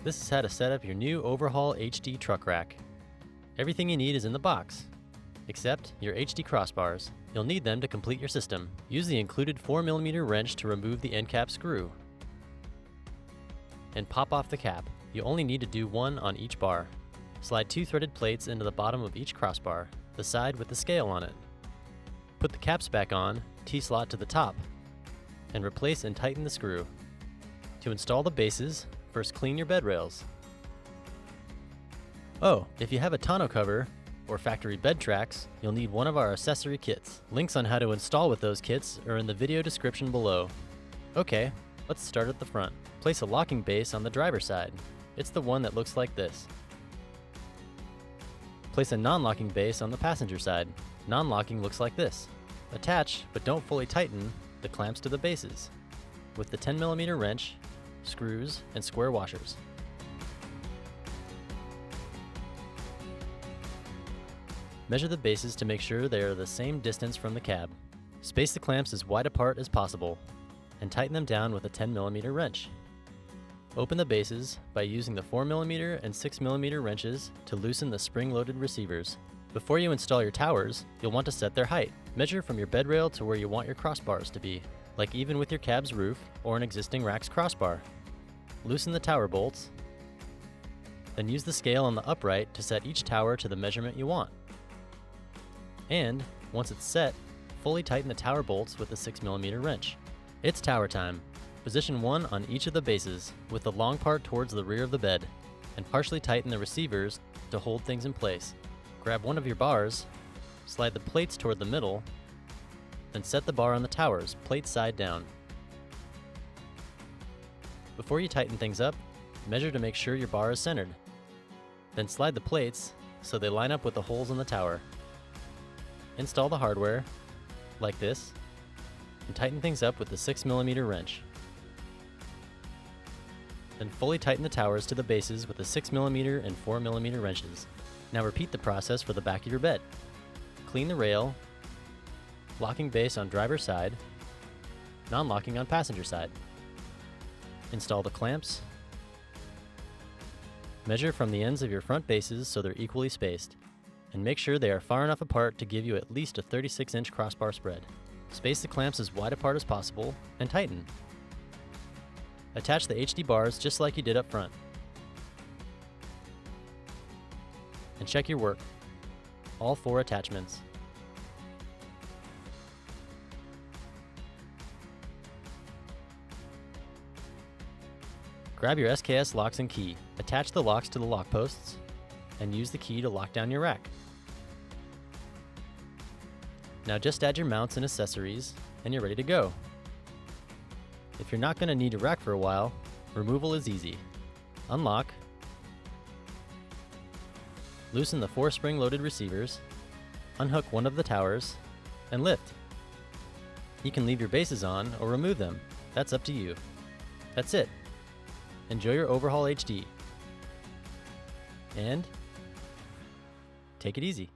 This is how to set up your new OverHaul HD truck rack. Everything you need is in the box, except your HD crossbars. You'll need them to complete your system. Use the included 4mm wrench to remove the end cap screw and pop off the cap. You only need to do one on each bar. Slide 2 threaded plates into the bottom of each crossbar, the side with the scale on it. Put the caps back on, T-slot to the top, and replace and tighten the screw. To install the bases, first clean your bed rails. Oh, if you have a tonneau cover or factory bed tracks, you'll need one of our accessory kits. Links on how to install with those kits are in the video description below. Okay, let's start at the front. Place a locking base on the driver's side. It's the one that looks like this. Place a non-locking base on the passenger side. Non-locking looks like this. Attach, but don't fully tighten, the clamps to the bases with the 10mm wrench, screws, and square washers. Measure the bases to make sure they are the same distance from the cab. Space the clamps as wide apart as possible and tighten them down with a 10mm wrench. Open the bases by using the 4mm and 6mm wrenches to loosen the spring-loaded receivers. Before you install your towers, you'll want to set their height. Measure from your bed rail to where you want your crossbars to be, like even with your cab's roof or an existing rack's crossbar. Loosen the tower bolts, then use the scale on the upright to set each tower to the measurement you want. And, once it's set, fully tighten the tower bolts with the 6mm wrench. It's tower time. Position one on each of the bases, with the long part towards the rear of the bed, and partially tighten the receivers to hold things in place. Grab one of your bars, slide the plates toward the middle, then set the bar on the towers, plate side down. Before you tighten things up, measure to make sure your bar is centered. Then slide the plates so they line up with the holes in the tower. Install the hardware, like this, and tighten things up with the 6mm wrench. Then fully tighten the towers to the bases with the 6mm and 4mm wrenches. Now repeat the process for the back of your bed. Clean the rail, locking base on driver's side, non-locking on passenger side. Install the clamps. Measure from the ends of your front bases so they're equally spaced, and make sure they are far enough apart to give you at least a 36-inch crossbar spread. Space the clamps as wide apart as possible and tighten. Attach the HD bars just like you did up front. And check your work. All 4 attachments. Grab your SKS locks and key. Attach the locks to the lock posts and use the key to lock down your rack. Now just add your mounts and accessories and you're ready to go. If you're not going to need a rack for a while, removal is easy. Unlock, loosen the 4 spring-loaded receivers, unhook one of the towers, and lift. You can leave your bases on or remove them. That's up to you. That's it. Enjoy your OverHaul HD. And take it easy.